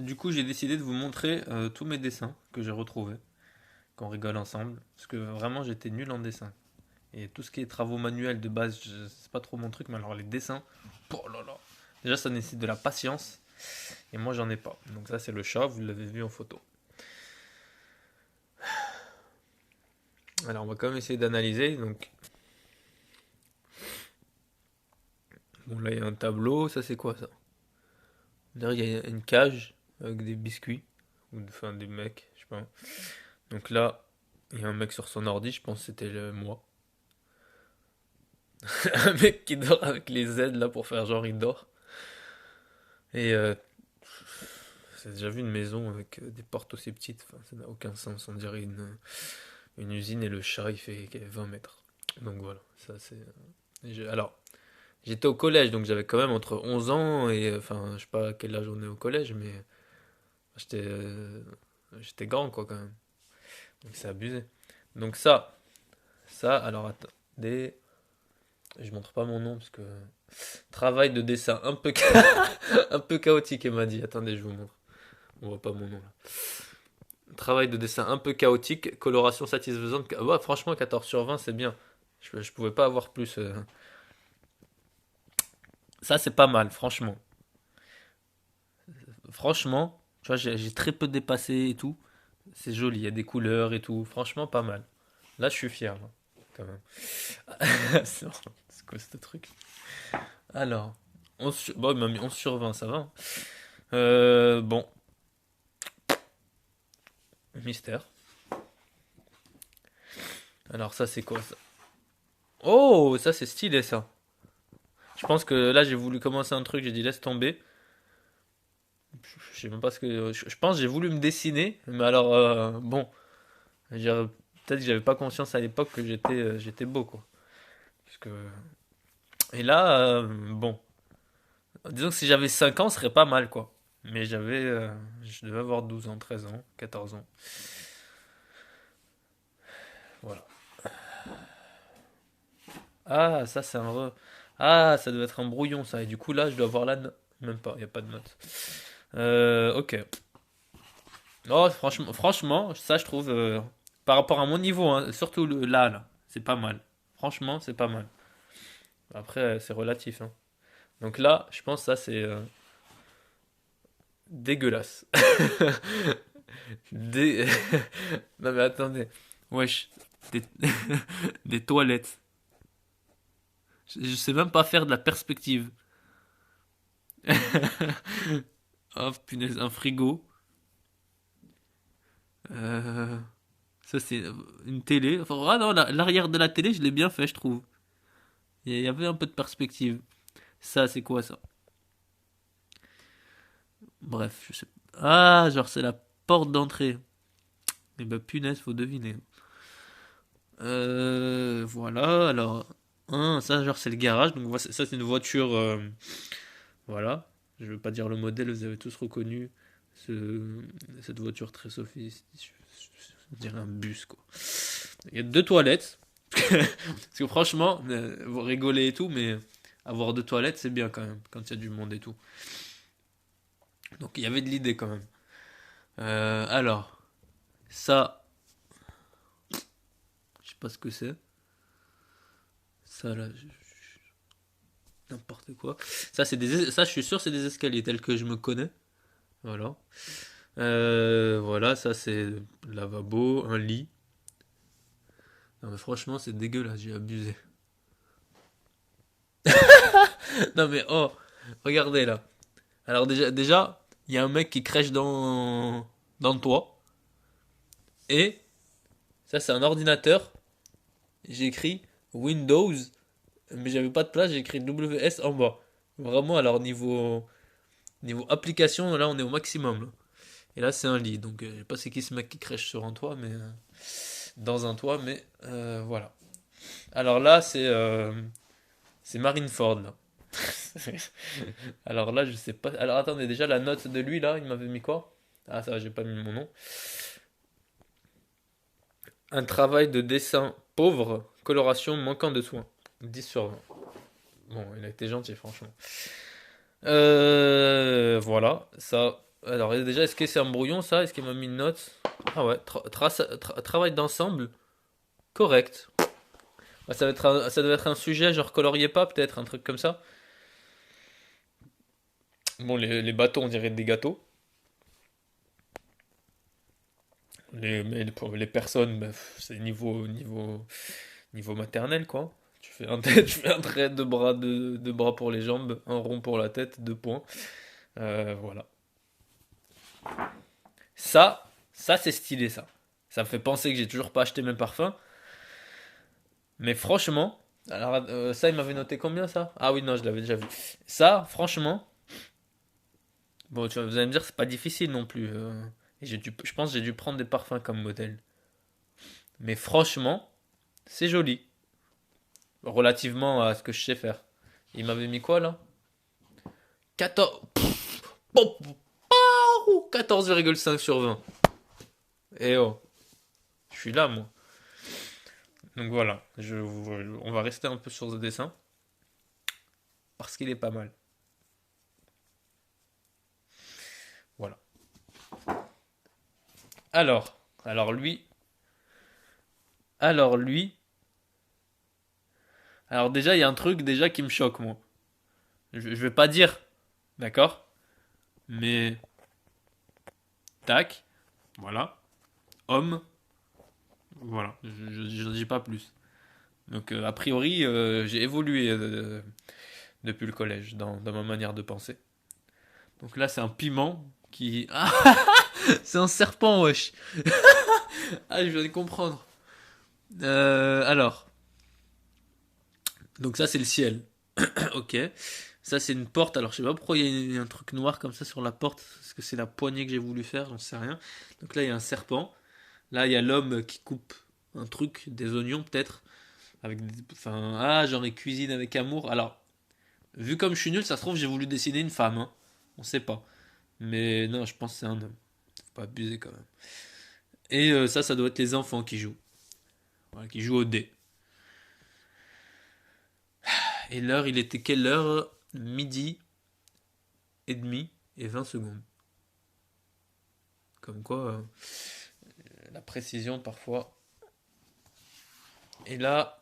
du coup, j'ai décidé de vous montrer tous mes dessins que j'ai retrouvés, qu'on rigole ensemble, parce que vraiment, j'étais nul en dessin. Et tout ce qui est travaux manuels de base, c'est pas trop mon truc, mais alors les dessins, oh là là. Déjà, ça nécessite de la patience, et moi, j'en ai pas. Donc ça, c'est le chat, vous l'avez vu en photo. Alors, on va quand même essayer d'analyser. Donc, bon, là, il y a un tableau, ça, c'est quoi ça? Derrière, il y a une cage avec des biscuits, ou enfin des mecs, je sais pas. Donc là, il y a un mec sur son ordi, je pense que c'était moi. Un mec qui dort avec les Z là pour faire genre il dort. Et j'ai déjà vu une maison avec des portes aussi petites, enfin, ça n'a aucun sens, on dirait une usine et le chat il fait 20 mètres. Donc voilà, ça c'est... Alors, j'étais au collège, donc j'avais quand même entre 11 ans et... Enfin, je sais pas à quel âge on est au collège, mais j'étais j'étais grand quoi quand même. Donc c'est abusé. Donc ça, alors attendez, je montre pas mon nom parce que... Travail de dessin un peu, un peu chaotique, elle m'a dit. Attendez, je vous montre. On voit pas mon nom là. Travail de dessin un peu chaotique, coloration satisfaisante. Ouais, franchement, 14 sur 20, c'est bien. Je pouvais pas avoir plus. Ça, c'est pas mal, franchement. Franchement, tu vois, j'ai très peu dépassé et tout. C'est joli, il y a des couleurs et tout. Franchement, pas mal. Là, je suis fier, là, quand même. C'est quoi ce truc? Alors, bon, il m'a mis 11 sur 20, ça va. Bon, mystère. Alors, ça, c'est quoi ça? Oh, ça, c'est stylé, ça. Je pense que là, j'ai voulu commencer un truc, j'ai dit laisse tomber. Je sais même pas ce que. Je pense que j'ai voulu me dessiner, mais alors, bon, peut-être que j'avais pas conscience à l'époque que j'étais beau, quoi. Parce que... Et là, bon, disons que si j'avais 5 ans, ce serait pas mal, quoi. Mais je devais avoir 12 ans, 13 ans, 14 ans. Voilà. Ah, ça, c'est Ah, ça doit être un brouillon, ça. Et du coup, là, je dois avoir la note. Même pas, il n'y a pas de note. Ok. Oh, franchement, ça je trouve, par rapport à mon niveau, hein, surtout là, c'est pas mal. Franchement, c'est pas mal. Après, c'est relatif, hein. Donc là, je pense que ça c'est dégueulasse. Dé- Non mais attendez, wesh, des, des toilettes. Je sais même pas faire de la perspective. Oh punaise, un frigo. Euh, Ça c'est une télé. Enfin, ah non, l'arrière de la télé, je l'ai bien fait, je trouve. Il y avait un peu de perspective. Ça, c'est quoi ça? Bref, je sais pas. Ah, genre c'est la porte d'entrée. Eh ben punaise, faut deviner. Voilà, alors... ça, genre c'est le garage. Donc ça, c'est une voiture... voilà. Je veux pas dire le modèle, vous avez tous reconnu cette voiture très sophistiquée. On dirait un bus, quoi. Il y a deux toilettes. Parce que franchement, vous rigolez et tout, mais avoir deux toilettes, c'est bien quand même, quand il y a du monde et tout. Donc il y avait de l'idée quand même. Alors, ça, je sais pas ce que c'est. Ça là, n'importe quoi. Ça, je suis sûr, c'est des escaliers tels que je me connais. Voilà. Voilà, ça c'est le lavabo, un lit. Non mais franchement, c'est dégueulasse, j'ai abusé. Non mais oh, regardez là. Alors déjà, il y a un mec qui crèche dans le toit. Et ça, c'est un ordinateur. J'ai écrit Windows, mais j'avais pas de place, j'ai écrit WS en bas. Vraiment, alors niveau application, là, on est au maximum, là. Et là, c'est un lit. Donc, je sais pas c'est qui ce mec qui crèche sur un toit, mais dans un toit, mais voilà. Alors là, c'est Marineford, là. Alors là, je sais pas. Alors attendez, déjà la note de lui, là, il m'avait mis quoi? Ah, ça, j'ai pas mis mon nom. Un travail de dessin pauvre, coloration manquant de soin. 10 sur 20. Bon, il a été gentil, franchement. Voilà, ça. Alors, déjà, est-ce que c'est un brouillon, ça? Est-ce qu'il m'a mis une note? Ah ouais, travail d'ensemble, correct. Ah, ça devait être un sujet, genre coloriez pas, peut-être, un truc comme ça. Bon, les bateaux, on dirait des gâteaux. Mais pour les personnes, bah, c'est niveau maternel, quoi. Tu fais un trait de bras pour les jambes, un rond pour la tête, deux points. Voilà. Ça c'est stylé, ça. Ça me fait penser que j'ai toujours pas acheté mes parfums. Mais franchement, alors ça, il m'avait noté combien, ça? Ah oui, non, je l'avais déjà vu. Ça, franchement, bon, vous allez me dire, c'est pas difficile non plus. Et je pense que j'ai dû prendre des parfums comme modèle. Mais franchement, c'est joli. Relativement à ce que je sais faire. Il m'avait mis quoi, là? 14... 14,5 sur 20. Eh oh, je suis là, moi. Donc voilà, on va rester un peu sur ce dessin, parce qu'il est pas mal. Voilà. Alors lui, alors lui, alors déjà, il y a un truc déjà qui me choque, moi. Je vais pas dire, d'accord? Mais, tac, voilà, homme, voilà, je dis pas plus. Donc, a priori, j'ai évolué depuis le collège dans ma manière de penser. Donc là, c'est un piment qui... Ah, c'est un serpent, wesh. Ah, je viens de comprendre. Alors, donc ça, c'est le ciel. Ok. Ça, c'est une porte. Alors, je sais pas pourquoi il y a un truc noir comme ça sur la porte. Est-ce que c'est la poignée que j'ai voulu faire? J'en sais rien. Donc là, il y a un serpent. Là, il y a l'homme qui coupe un truc, des oignons peut-être. Enfin, ah, j'en ai cuisine avec amour. Alors, vu comme je suis nul, ça se trouve, j'ai voulu dessiner une femme, hein. On sait pas. Mais non, je pense que c'est un homme. Faut pas abuser quand même. Et ça doit être les enfants qui jouent. Voilà, qui jouent au dé. Et l'heure, il était quelle heure? Midi et demi et 20 secondes. Comme quoi, la précision parfois. Et là,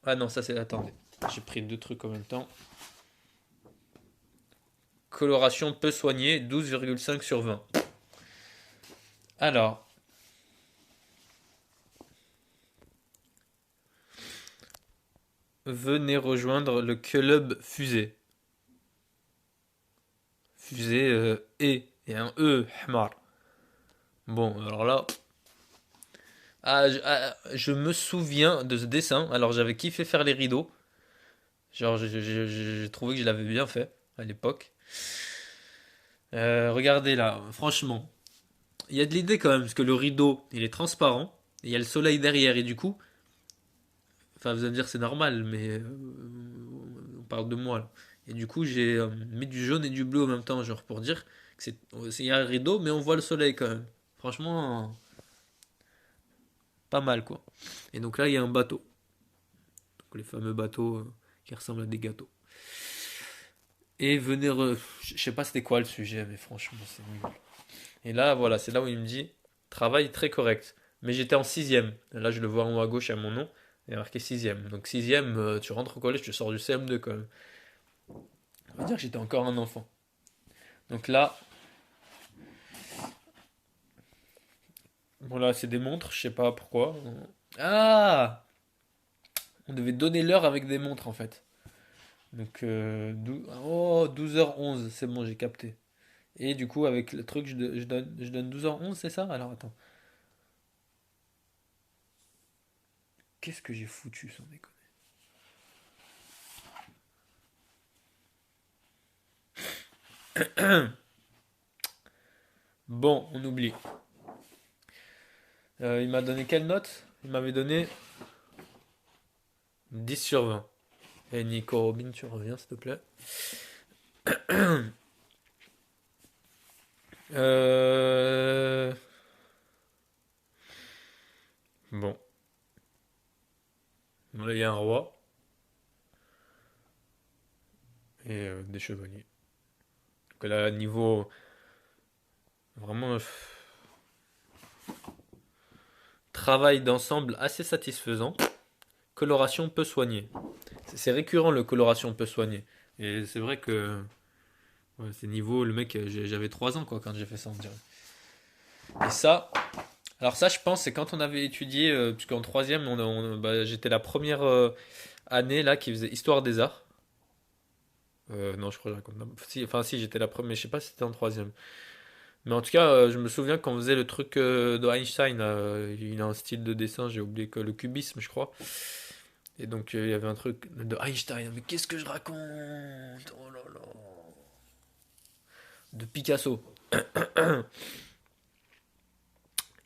ah non, ça c'est. Attendez, j'ai pris deux trucs en même temps. Coloration peu soignée, 12,5 sur 20. Alors, venez rejoindre le club Fusée. Fusée et un E, Hmar. Bon, alors là, je me souviens de ce dessin. Alors j'avais kiffé faire les rideaux. Genre, j'ai trouvé que je l'avais bien fait à l'époque. Regardez là, franchement, il y a de l'idée quand même, parce que le rideau, il est transparent, et il y a le soleil derrière, et du coup, enfin, vous allez me dire c'est normal, mais on parle de moi là. Et du coup, j'ai mis du jaune et du bleu en même temps, genre pour dire que il y a un rideau, mais on voit le soleil quand même. Franchement, pas mal quoi. Et donc là, il y a un bateau. Donc, les fameux bateaux qui ressemblent à des gâteaux. Et je sais pas c'était quoi le sujet, mais franchement, c'est nul. Et là, voilà, c'est là où il me dit travail très correct. Mais j'étais en sixième. Là, je le vois en haut à gauche à mon nom. Il y a marqué sixième. Donc sixième, tu rentres au collège, tu sors du CM2 quand même. On va dire que j'étais encore un enfant. Donc là, voilà, c'est des montres, je sais pas pourquoi. Ah, on devait donner l'heure avec des montres en fait. Donc, 12h11, c'est bon, j'ai capté. Et du coup, avec le truc, je donne 12h11, c'est ça? Alors attends. Qu'est-ce que j'ai foutu sans déconner? Bon, on oublie. Il m'a donné quelle note? Il m'avait donné 10 sur 20. Et Nico Robin, tu reviens s'il te plaît. Euh... Bon, là il y a un roi et des chevaliers. Donc que là, niveau vraiment travail d'ensemble assez satisfaisant. Coloration peu soignée. C'est récurrent le coloration peu soignée. Et c'est vrai que ouais, c'est niveau, le mec, j'avais 3 ans quoi quand j'ai fait ça, on dirait. Et ça, alors ça je pense c'est quand on avait étudié, puisqu'en troisième, bah, j'étais la première année là qui faisait Histoire des Arts. Non, je crois que je raconte. Si, enfin si, j'étais la première, mais je sais pas si c'était en troisième. Mais en tout cas, je me souviens quand on faisait le truc de Einstein, il a un style de dessin, j'ai oublié que le cubisme, je crois. Et donc il y avait un truc de Einstein, mais qu'est-ce que je raconte? Oh là là. De Picasso.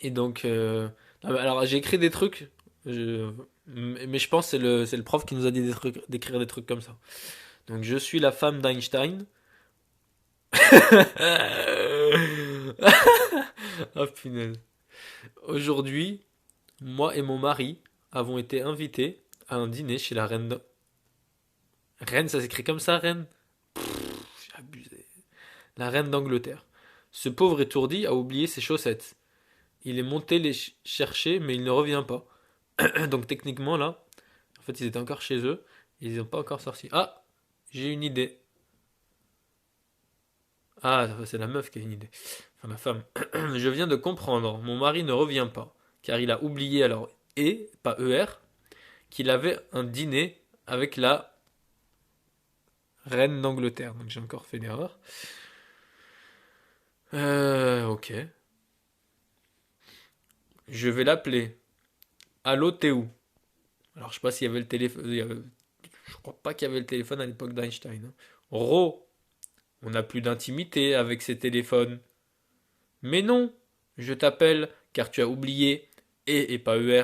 Et donc, non, mais alors j'ai écrit des trucs, mais je pense que c'est le prof qui nous a dit d'écrire des trucs comme ça. Donc je suis la femme d'Einstein. Oh punaise. Aujourd'hui, moi et mon mari avons été invités à un dîner chez la reine. Reine, ça s'écrit comme ça, reine? J'ai abusé. La reine d'Angleterre. Ce pauvre étourdi a oublié ses chaussettes. Il est monté les chercher, mais il ne revient pas. Donc techniquement, là, en fait, ils étaient encore chez eux. Ils n'ont pas encore sorti. Ah, j'ai une idée. Ah, c'est la meuf qui a une idée. Enfin, la femme. Je viens de comprendre. Mon mari ne revient pas. Car il a oublié, alors, pas ER, qu'il avait un dîner avec la reine d'Angleterre. Donc j'ai encore fait l'erreur. Ok. Je vais l'appeler. Allô, t'es où? Alors je sais pas s'il y avait le téléphone. Je crois pas qu'il y avait le téléphone à l'époque d'Einstein, hein. Ro, on n'a plus d'intimité avec ces téléphones. Mais non, je t'appelle car tu as oublié, et pas ER,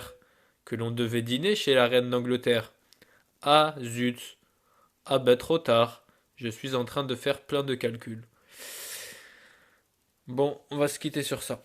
que l'on devait dîner chez la reine d'Angleterre. Ah zut, ah bah trop tard, je suis en train de faire plein de calculs. Bon, on va se quitter sur ça.